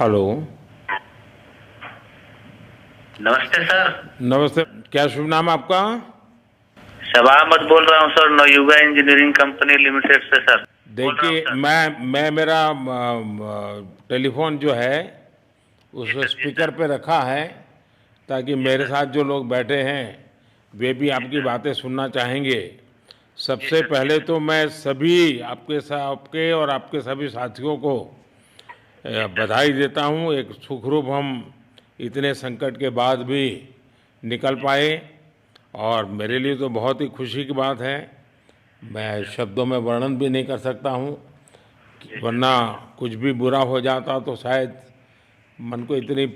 Hello. नमस्ते sir. नमस्ते। क्या शुभ नाम आपका? शबा अहमद बोल रहा हूँ sir, Navayuga engineering company limited से सर बोल रहा हूँ देखिए, सर। मैं मेरा टेलीफोन जो है उस जी सर, जी स्पीकर सर, पे रखा है ताकि जी मेरे सर, साथ जो लोग बैठे हैं वे भी जी आपकी सर, बातें सुनना चाहेंगे। जी सबसे सर, जी पहले सर, तो मैं सभी आपके और आपके सभी साथियों को जी सर, बधाई देता हूँ। एक सुखरूप हम इतने संकट के बाद भी निकल जी सर, पाए और मेरे लिए तो बहुत ही खुशी की बात है। जी मैं सर, शब्दों में वर्णन भी नहीं कर सकता हूँ, जी सर, वरना कुछ भी बुरा हो जाता तो शायद मन को इतनी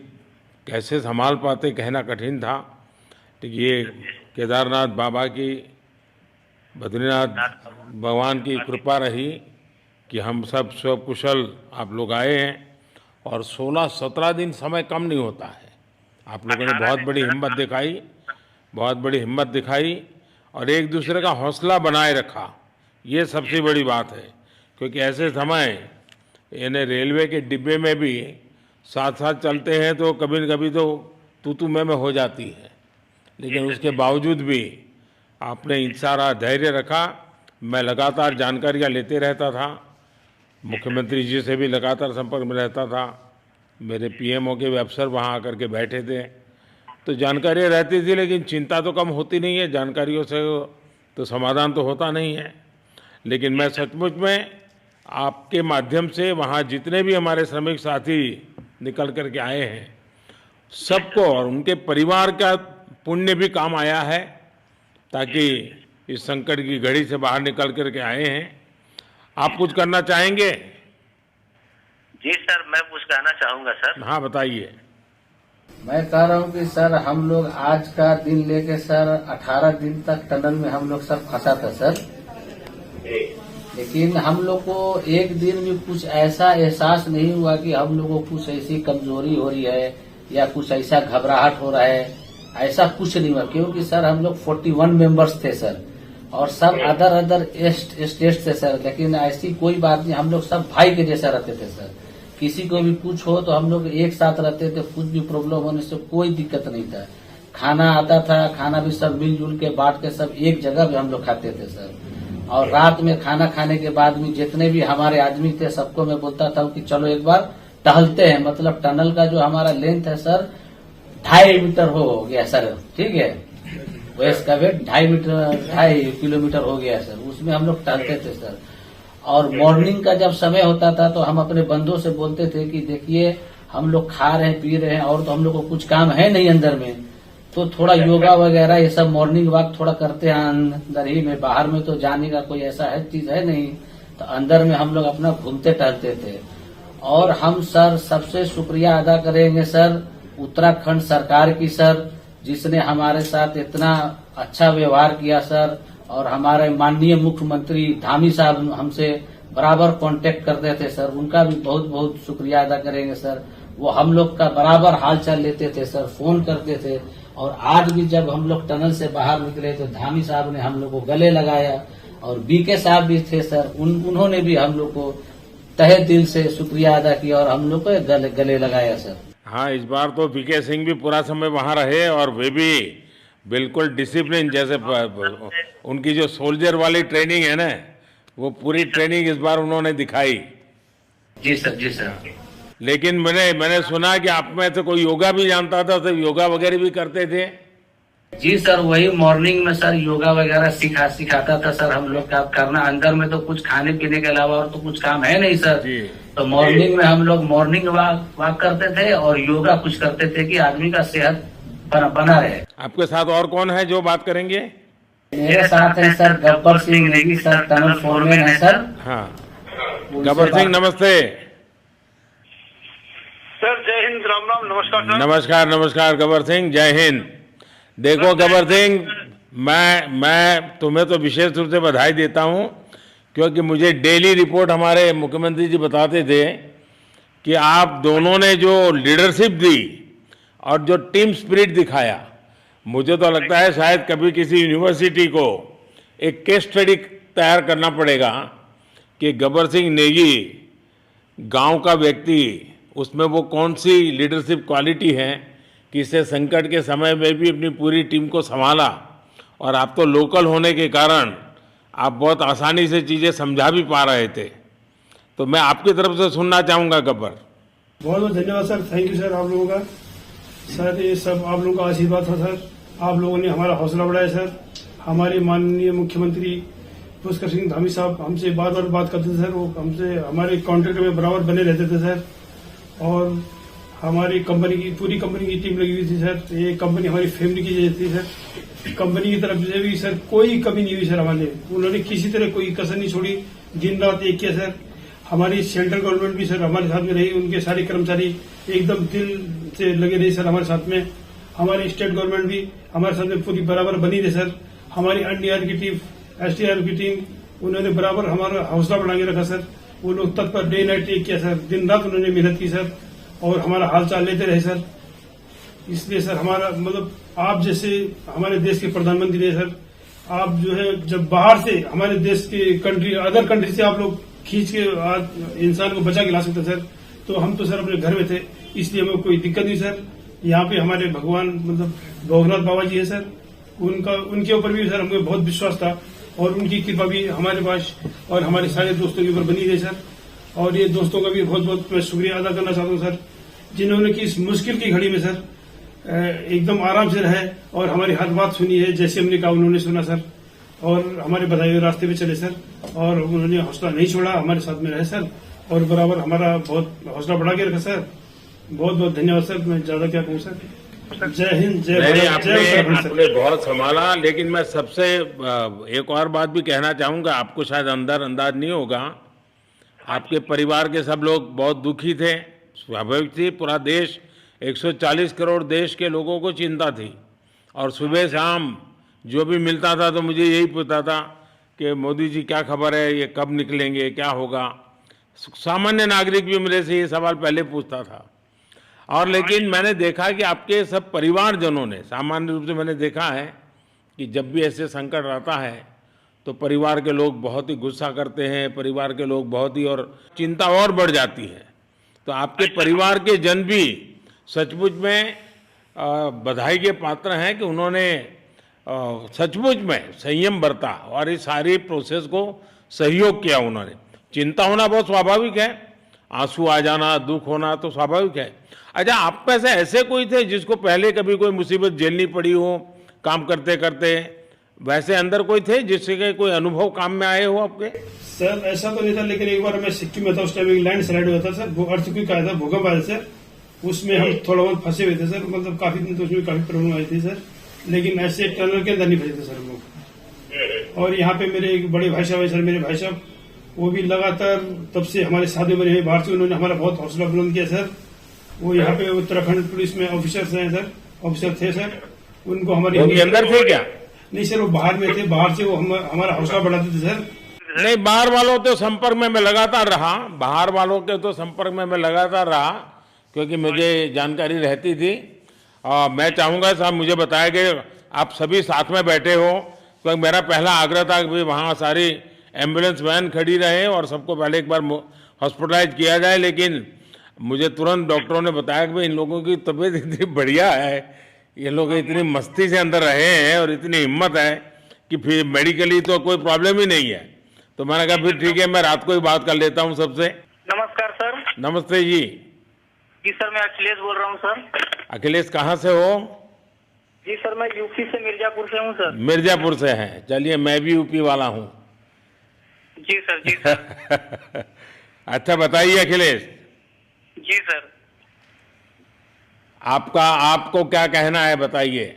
कैसे संभाल पाते कहना कठिन था। तो जी ये सर, जी सर। केदारनाथ बाबा की, बद्रीनाथ नाथ बाबा भगवान की आशीष कृपा रही कि हम सब स्वकुशल आप लोग आए हैं। और 16-17 दिन समय कम नहीं होता है। आप लोगों ने 18 बहुत दिन बड़ी सर। हिम्मत दिखाई, बहुत बड़ी हिम्मत दिखाई और एक जी दूसरे का सर, हौसला बनाए रखा। ये जी सबसे सर, बड़ी बात है, क्योंकि जी ऐसे सर, समय यानी रेलवे के डिब्बे में भी साथ साथ जी चलते हैं तो कभी न कभी तो तू में हो जाती है, जी लेकिन सर, उसके जी सर, बावजूद भी आपने जी सर, सारा धैर्य रखा। मैं लगातार जी जानकारियाँ लेते रहता था, जी सर, मुख्यमंत्री जी से भी लगातार संपर्क में रहता था। मेरे जी सर, पीएमओ के भी अफसर वहाँ आकर के बैठे थे, तो जी सर, जानकारियाँ रहती थी, लेकिन चिंता तो कम होती नहीं है। जानकारियों से तो समाधान तो होता नहीं है। लेकिन जी मैं सर, सचमुच में आपके माध्यम से वहाँ जितने भी हमारे श्रमिक साथी निकल कर के आए हैं, जी सबको सर, और उनके परिवार का पुण्य भी काम आया है, जी ताकि सर, इस संकट की घड़ी से बाहर निकल कर के आए हैं। आप जी कुछ सर, करना चाहेंगे? जी सर, मैं कुछ कहना चाहूँगा सर। हाँ, बताइए। मैं कह रहा हूँ कि सर हम लोग आज का दिन लेके सर 18 दिन तक टनल में हम लोग सब फंसा था सर। लेकिन हम लोग को एक दिन भी कुछ ऐसा एहसास नहीं हुआ कि हम लोग को कुछ ऐसी कमजोरी हो रही है या कुछ ऐसा घबराहट हो रहा है। ऐसा कुछ नहीं हुआ, क्योंकि सर हम लोग 41 मेंबर्स थे सर, और सब अदर अदर स्टेट थे सर। लेकिन ऐसी कोई बात नहीं, हम लोग सब भाई के जैसा रहते थे सर। किसी को भी कुछ हो तो हम लोग एक साथ रहते थे, कुछ भी प्रॉब्लम होने से कोई दिक्कत नहीं था। खाना आता था, खाना भी सब मिलजुल के बांट के सब एक जगह पे हम लोग खाते थे सर। और रात में खाना खाने के बाद भी जितने भी हमारे आदमी थे सबको मैं बोलता था कि चलो एक बार टहलते हैं। मतलब टनल का जो हमारा लेंथ है सर 2.5 मीटर हो गया सर, ठीक है। वेस्ट का वेट 2.5 किलोमीटर हो गया सर। उसमें हम लोग टहलते थे सर। और मॉर्निंग का जब समय होता था तो हम अपने बंधुओं से बोलते थे कि देखिए हम लोग खा रहे हैं पी रहे हैं और तो हम लोग को कुछ काम है नहीं अंदर में, तो थोड़ा योगा वगैरह ये सब मॉर्निंग वॉक थोड़ा करते हैं अंदर ही में। बाहर में तो जाने का कोई ऐसा है चीज है नहीं, तो अंदर में हम लोग अपना घूमते टहलते थे। और हम सर सबसे शुक्रिया अदा करेंगे सर उत्तराखंड सरकार की सर, जिसने हमारे साथ इतना अच्छा व्यवहार किया सर। और हमारे माननीय मुख्यमंत्री धामी साहब हमसे बराबर कांटेक्ट करते थे सर, उनका भी बहुत बहुत शुक्रिया अदा करेंगे सर। वो हम लोग का बराबर हाल चाल लेते थे सर, फोन करते थे। और आज भी जब हम लोग टनल से बाहर निकले तो धामी साहब ने हम लोग को गले लगाया, और बीके साहब भी थे सर, उन्होंने भी हम लोग को तहे दिल से शुक्रिया अदा किया और हम लोग को गले लगाया सर। हाँ, इस बार तो वीके सिंह भी पूरा समय वहाँ रहे और वे भी बिल्कुल डिसिप्लिन, जैसे उनकी जो सोल्जर वाली ट्रेनिंग है ना, वो पूरी जी सर, ट्रेनिंग इस बार उन्होंने दिखाई। जी सर, जी सर, लेकिन मैंने सुना कि आप में से कोई योगा भी जानता था, तो योगा वगैरह भी करते थे। जी सर, वही मॉर्निंग में सर योगा वगैरह सिखाता था सर हम लोग का करना। अंदर में तो कुछ खाने पीने के अलावा और तो कुछ काम है नहीं सर। जी। तो मॉर्निंग में हम लोग मॉर्निंग वॉक करते थे और योगा कुछ करते थे कि आदमी का सेहत बना रहे। आपके साथ और कौन है जो बात करेंगे? मेरे साथ है sir Gabbar Singh Negi sir, tunnel foreman है सर। हाँ, उनसे गब्बर सिंह बात- नमस्ते। सर जय हिंद, राम राम, नमस्कार सर। नमस्कार नमस्कार गब्बर सिंह, जय हिंद। देखो गब्बर सिंह, मैं तुम्हें तो विशेष रूप से बधाई देता हूँ, क्योंकि मुझे डेली रिपोर्ट हमारे मुख्यमंत्री जी बताते थे कि आप दोनों ने जो लीडरशिप दी और जो टीम स्पिरिट दिखाया, मुझे तो लगता है शायद कभी किसी यूनिवर्सिटी को एक केस स्टडी तैयार करना पड़ेगा कि गब्बर सिंह नेगी गांव का व्यक्ति उसमें वो कौन सी लीडरशिप क्वालिटी है कि इसे संकट के समय में भी अपनी पूरी टीम को संभाला, और आप तो लोकल होने के कारण आप बहुत आसानी से चीज़ें समझा भी पा रहे थे। तो मैं आपकी तरफ से सुनना चाहूँगा गब्बर। बहुत बहुत धन्यवाद सर, थैंक यू सर आप लोगों का। सर ये सब आप लोगों का आशीर्वाद था सर, आप लोगों ने हमारा हौसला बढ़ाया सर। हमारे माननीय मुख्यमंत्री पुष्कर सिंह धामी साहब हमसे बार बार बात करते थे सर, वो हमसे हमारे कॉन्ट्रैक्ट में बराबर बने रहते थे सर। और हमारी कंपनी की पूरी कंपनी की टीम लगी हुई थी सर, ये कंपनी हमारी फैमिली की जैसी थी सर। कंपनी की तरफ से भी सर कोई कमी नहीं हुई सर हमारे, उन्होंने किसी तरह कोई कसर नहीं छोड़ी, दिन रात एक किया सर। हमारी सेंट्रल गवर्नमेंट भी सर हमारे साथ में रही, उनके सारे कर्मचारी एकदम दिल से लगे रहे सर हमारे साथ में। हमारी स्टेट गवर्नमेंट भी हमारे साथ में पूरी बराबर बनी रही सर। हमारी एनडीआर की टीम, एसडीआर की टीम, उन्होंने बराबर हमारा हौसला बढ़ा के रखा सर। वो लोग तत्पर डे नाइट एक किया सर, दिन रात उन्होंने मेहनत की सर और हमारा हाल चाल लेते रहे सर। इसलिए सर हमारा मतलब आप जैसे हमारे देश के प्रधानमंत्री है सर, आप जो है जब बाहर से हमारे देश के कंट्री अदर कंट्री से आप लोग खींच के इंसान को बचा के ला सकते सर, तो हम तो सर अपने घर में थे, इसलिए हमें कोई दिक्कत नहीं सर। यहाँ पे हमारे भगवान मतलब भोगनाथ बाबा जी है सर, उनके ऊपर भी सर हमें बहुत विश्वास था और उनकी कृपा भी हमारे पास और हमारे सारे दोस्तों के ऊपर बनी रही सर। और ये दोस्तों का भी बहुत बहुत मैं शुक्रिया अदा करना चाहता हूँ सर, जिन्होंने कि इस मुश्किल की घड़ी में सर एकदम आराम से रहे और हमारी हर बात सुनी है, जैसे हमने कहा उन्होंने सुना सर और हमारे बताए हुए रास्ते पे चले सर। और उन्होंने हौसला नहीं छोड़ा, हमारे साथ में रहे सर और बराबर हमारा बहुत हौसला बढ़ा के रखा सर। बहुत बहुत धन्यवाद सर, मैं ज्यादा क्या कहूँ सर। जय हिंद, जय भारत, जय उत्तराखंड आपने बहुत संभाला, लेकिन मैं सबसे एक और बात भी कहना चाहूँगा, आपको शायद अंदाज नहीं होगा, आपके परिवार के सब लोग बहुत दुखी थे, स्वाभाविक थी। पूरा देश 140 करोड़ देश के लोगों को चिंता थी और सुबह शाम जो भी मिलता था तो मुझे यही पूछता था कि मोदी जी क्या खबर है, ये कब निकलेंगे, क्या होगा। सामान्य नागरिक भी मेरे से ये सवाल पहले पूछता था। और लेकिन मैंने देखा कि आपके सब परिवारजनों ने, सामान्य रूप से मैंने देखा है कि जब भी ऐसे संकट आता है तो परिवार के लोग बहुत ही गुस्सा करते हैं, परिवार के लोग बहुत ही, और चिंता और बढ़ जाती है। तो आपके परिवार के जन भी सचमुच में बधाई के पात्र हैं कि उन्होंने सचमुच में संयम बरता और इस सारी प्रोसेस को सहयोग किया उन्होंने। चिंता होना बहुत स्वाभाविक है, आंसू आ जाना, दुख होना तो स्वाभाविक है। अच्छा, आप में से ऐसे कोई थे जिसको पहले कभी कोई मुसीबत झेलनी पड़ी हो काम करते करते? वैसे अंदर कोई थे जिससे कोई अनुभव काम में आए हो आपके? सर ऐसा तो नहीं था, लेकिन एक बार मैं सिक्किम में था, उस टाइम एक लैंड स्लाइड हुआ था सर, वो अर्थक्वेक आया था, भूकंप आया सर, उसमें हम थोड़ा बहुत फंसे हुए थे सर, मतलब काफी दिन तो उसमें काफी प्रॉब्लम आई थी सर, लेकिन ऐसे टनल के अंदर नहीं फंसे थे सर हम लोग। और यहाँ पे मेरे एक बड़े भाई साहब है सर, मेरे भाई साहब वो भी लगातार तब से हमारे साथ में रहे बाहर से, उन्होंने हमारा बहुत हौसला बुलंद किया सर। वो यहाँ पे उत्तराखंड पुलिस में ऑफिसर्स हैं सर, ऑफिसर थे सर, उनको हमारे अंदर थे क्या? नहीं सर, वो बाहर में थे, बाहर से वो हमारा हौसला बढ़ाते थे सर। नहीं, बाहर वालों तो संपर्क में मैं लगातार रहा, बाहर वालों के तो संपर्क में मैं लगातार रहा क्योंकि मुझे जानकारी रहती थी। और मैं चाहूँगा साहब, मुझे बताया कि आप सभी साथ में बैठे हो, तो मेरा पहला आग्रह था कि वहाँ सारी एम्बुलेंस वैन खड़ी रहे और सबको पहले एक बार हॉस्पिटलाइज किया जाए। लेकिन मुझे तुरंत डॉक्टरों ने बताया कि भाई इन लोगों की तबीयत इतनी बढ़िया है, ये लोग इतनी मस्ती से अंदर रहे हैं और इतनी हिम्मत है कि फिर मेडिकली तो कोई प्रॉब्लम ही नहीं है। तो मैंने कहा फिर ठीक है, मैं रात को ही बात कर लेता हूँ सबसे। नमस्कार सर। नमस्ते जी। जी सर, मैं अखिलेश बोल रहा हूँ सर। अखिलेश कहाँ से हो? जी सर, मैं यूपी से मिर्जापुर से हूँ सर। मिर्जापुर से हैं, चलिए मैं भी यूपी वाला हूँ। जी सर, जी सर। अच्छा बताइए अखिलेश। जी सर। आपको क्या कहना है, बताइए।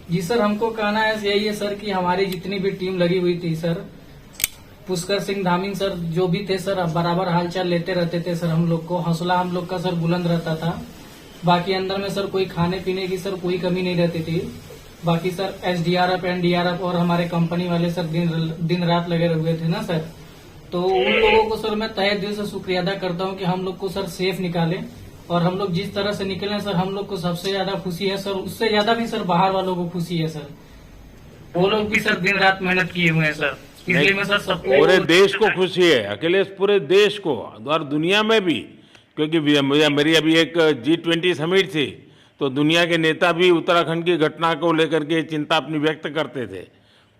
जी सर, हमको कहना है यही है सर कि हमारी जितनी भी टीम लगी हुई थी सर, पुष्कर सिंह धामी सर जो भी थे सर, बराबर हालचाल लेते रहते थे सर, हम लोग को हौसला हम लोग का सर बुलंद रहता था। बाकी अंदर में सर कोई खाने पीने की सर कोई कमी नहीं रहती थी। बाकी सर एसडीआरएफ, एनडीआरएफ और हमारे कंपनी वाले सर दिन रात लगे हुए थे ना सर, तो उन लोगों को सर मैं तहे दिल से शुक्रिया अदा करता हूँ कि हम लोग को सर सेफ निकाले। और हम लोग जिस तरह से निकले सर, हम लोग को सबसे ज्यादा खुशी है सर, उससे ज्यादा भी सर बाहर वालों को खुशी है सर। वो लोग भी सर दिन रात मेहनत किए हुए हैं सर, इसलिए मैं सर सबको, पूरे देश को खुशी है अखिलेश, पूरे देश को और दुनिया में भी, क्योंकि मेरी अभी एक G20 समिट थी, तो दुनिया के नेता भी उत्तराखंड की घटना को लेकर के चिंता अपनी व्यक्त करते थे।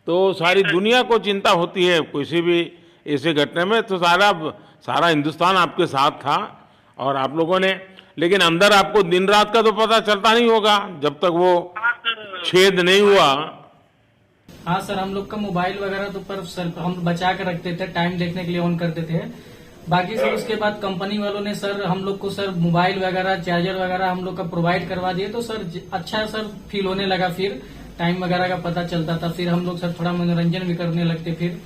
तो सारी दुनिया को चिंता होती है किसी भी ऐसे घटना में, तो सारा हिंदुस्तान आपके साथ था और आप लोगों ने, लेकिन अंदर आपको दिन रात का तो पता चलता नहीं होगा जब तक वो छेद नहीं हुआ। हाँ सर, हम लोग का मोबाइल वगैरह तो पर सर हम बचा के रखते थे, टाइम देखने के लिए ऑन करते थे। बाकी सर उसके बाद कंपनी वालों ने सर हम लोग को सर मोबाइल वगैरह, चार्जर वगैरह हम लोग का प्रोवाइड करवा दिए, तो सर अच्छा सर फील होने लगा। फिर टाइम वगैरह का पता चलता था, फिर हम लोग सर थोड़ा मनोरंजन भी करने लगते, फिर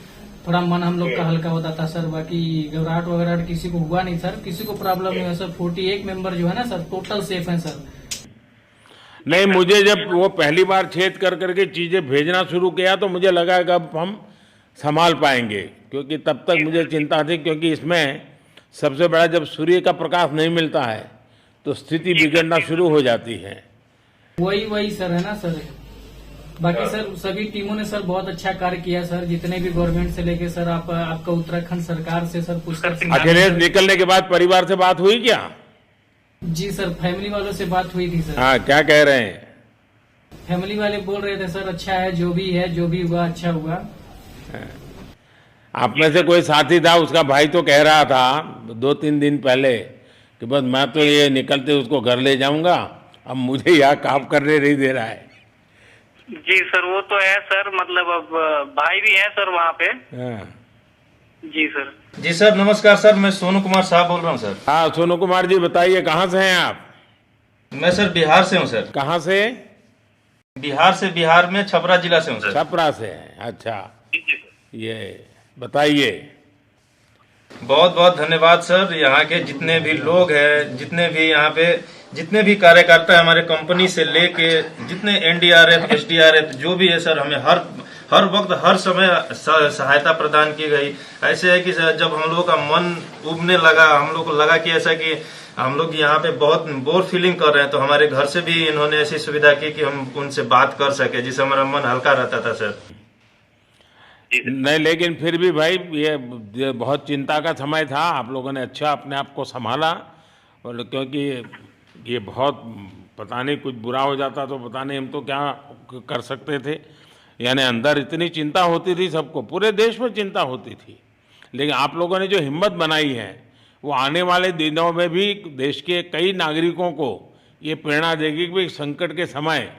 थोड़ा मन हम लोग का हल्का होता था सर। बाकी घबराहट वगैरह किसी को हुआ नहीं सर, किसी को प्रॉब्लम नहीं है सर। 41 मेंबर जो है ना सर, टोटल सेफ हैं सर। नहीं, मुझे जब वो पहली बार छेद कर करके चीजें भेजना शुरू किया तो मुझे लगा कि अब हम संभाल पाएंगे, क्योंकि तब तक मुझे चिंता थी, क्योंकि इसमें सबसे बड़ा जब सूर्य का प्रकाश नहीं मिलता है तो स्थिति बिगड़ना शुरू हो जाती है। वही सर है ना सर। बाकी सर सभी टीमों ने सर बहुत अच्छा कार्य किया सर, जितने भी गवर्नमेंट से लेके सर आपका उत्तराखंड सरकार से सर पुष्कर सिंह। अखिलेश निकलने के बाद परिवार से बात हुई क्या? जी सर, फैमिली वालों से बात हुई थी सर। हाँ, क्या कह रहे हैं? फैमिली वाले बोल रहे थे सर अच्छा है, जो भी हुआ अच्छा हुआ। आप में से कोई साथी था, उसका भाई तो कह रहा था 2-3 दिन पहले कि बस मैं तो ये निकलते उसको घर ले जाऊंगा, अब मुझे यहाँ काम करने नहीं दे रहा है। जी सर, वो तो है सर, मतलब अब भाई भी है सर वहाँ पे। हाँ। जी सर। जी सर, नमस्कार सर, मैं सोनू कुमार साहब बोल रहा हूँ सर। हाँ, सोनू कुमार जी बताइए, कहाँ से हैं आप? मैं सर बिहार से हूँ सर। कहाँ से? बिहार में छपरा जिला से हूँ सर। छपरा से हैं, अच्छा। ये बताइए। बहुत बहुत धन्यवाद सर। यहाँ के जितने भी लोग हैं, जितने भी यहाँ पे जितने भी कार्यकर्ता है हमारे कंपनी से लेके, जितने NDRF SDRF जो भी है सर, हमें हर वक्त हर समय सहायता प्रदान की गई। ऐसे है कि सर जब हम लोगों का मन उबने लगा, हम लोग को लगा कि ऐसा कि हम लोग यहाँ पे बहुत बोर फीलिंग कर रहे हैं, तो हमारे घर से भी इन्होंने ऐसी सुविधा की कि हम उनसे बात कर सके, जिससे हमारा मन हल्का रहता था सर। नहीं, लेकिन फिर भी भाई ये बहुत चिंता का समय था, आप लोगों ने अच्छा अपने आप को संभाला, और क्योंकि ये बहुत पता नहीं कुछ बुरा हो जाता तो पता नहीं हम तो क्या कर सकते थे। यानी अंदर इतनी चिंता होती थी, सबको, पूरे देश में चिंता होती थी, लेकिन आप लोगों ने जो हिम्मत बनाई है वो आने वाले दिनों में भी देश के कई नागरिकों को ये प्रेरणा देगी कि संकट के समय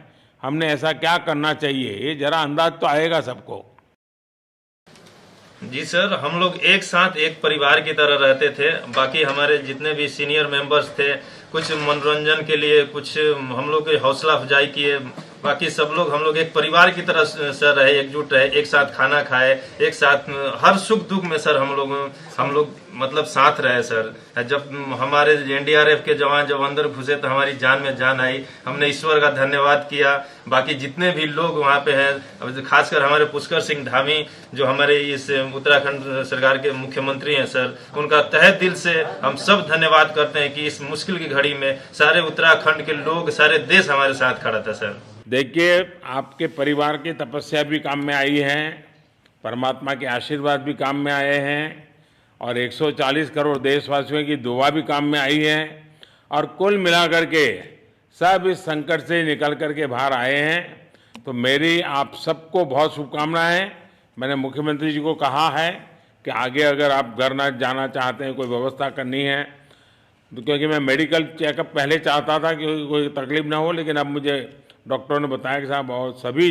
हमने ऐसा क्या करना चाहिए। ये जरा अंदाज तो आएगा सबको। जी सर, हम लोग एक साथ एक परिवार की तरह रहते थे। बाकी हमारे जितने भी सीनियर मेंबर्स थे, कुछ मनोरंजन के लिए, कुछ हम लोग की हौसला अफजाई किए। बाकी सब लोग हम लोग एक परिवार की तरह सर रहे, एकजुट रहे, एक साथ खाना खाए, एक साथ हर सुख दुख में सर हम लोग मतलब साथ रहे सर। जब हमारे NDRF के जवान जब अंदर घुसे तो हमारी जान में जान आई, हमने ईश्वर का धन्यवाद किया। बाकी जितने भी लोग वहाँ पे हैं, खासकर हमारे पुष्कर सिंह धामी जो हमारे इस उत्तराखंड सरकार के मुख्यमंत्री हैं सर, उनका तहे दिल से हम सब धन्यवाद करते हैं कि इस मुश्किल की घड़ी में सारे उत्तराखंड के लोग, सारे देश हमारे साथ खड़ा था सर। देखिए, आपके परिवार की तपस्या भी काम में आई है, परमात्मा के आशीर्वाद भी काम में आए हैं, और 140 करोड़ देशवासियों की दुआ भी काम में आई है, और कुल मिलाकर के सब इस संकट से निकल करके बाहर आए हैं। तो मेरी आप सबको बहुत शुभकामनाएं। मैंने मुख्यमंत्री जी को कहा है कि आगे अगर आप घर ना जाना चाहते हैं, कोई व्यवस्था करनी है, तो क्योंकि मैं मेडिकल चेकअप पहले चाहता था कि कोई तकलीफ ना हो, लेकिन अब मुझे डॉक्टरों ने बताया कि साहब और सभी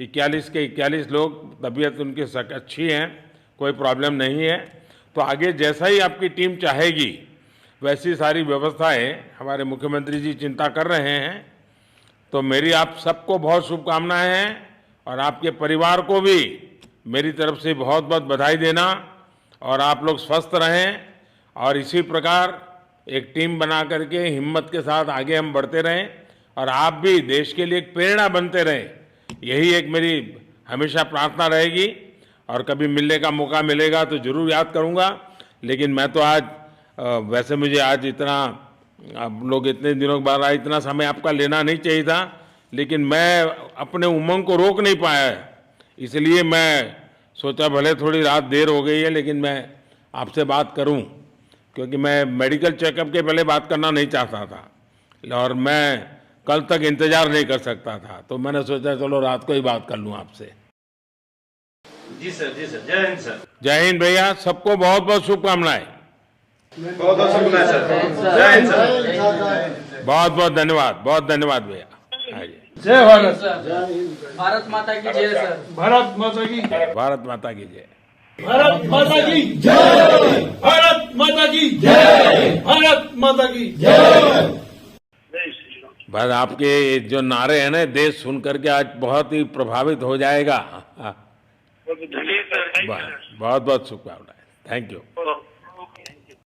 41 के 41 लोग तबीयत उनकी अच्छी है, कोई प्रॉब्लम नहीं है। तो आगे जैसा ही आपकी टीम चाहेगी वैसी सारी व्यवस्थाएं हमारे मुख्यमंत्री जी चिंता कर रहे हैं। तो मेरी आप सबको बहुत शुभकामनाएं हैं, और आपके परिवार को भी मेरी तरफ से बहुत बहुत बधाई देना, और आप लोग स्वस्थ रहें, और इसी प्रकार एक टीम बना करके हिम्मत के साथ आगे हम बढ़ते रहें, और आप भी देश के लिए एक प्रेरणा बनते रहें। यही एक मेरी हमेशा प्रार्थना रहेगी, और कभी मिलने का मौका मिलेगा तो जरूर याद करूंगा। लेकिन मैं तो आज वैसे मुझे आज इतना, आप लोग इतने दिनों के बाद आए, इतना समय आपका लेना नहीं चाहिए था, लेकिन मैं अपने उमंग को रोक नहीं पाया, इसलिए मैं सोचा भले थोड़ी रात देर हो गई है लेकिन मैं आपसे बात करूं। क्योंकि मैं मेडिकल चेकअप के पहले बात करना नहीं चाहता था और मैं कल तक इंतजार नहीं कर सकता था, तो मैंने सोचा चलो रात को ही बात कर लूं आपसे। जी सर, जय हिंद सर। जय हिंद भैया, सबको बहुत बहुत शुभकामनाएं। बहुत बहुत शुभकामनाएं सर। जय हिंद सर। बहुत बहुत धन्यवाद भैया। आइए। जय भारत। भारत माता की जय सर। भारत माता की जय। भारत माता की जय। भारत माता की जय। भारत माता की जय। भारत माता की जय। बस आपके जो नारे हैं ना, देश सुन करके आज बहुत ही प्रभावित हो जाएगा। जी सर, बहुत बहुत शुभकामनाएं। Thank you.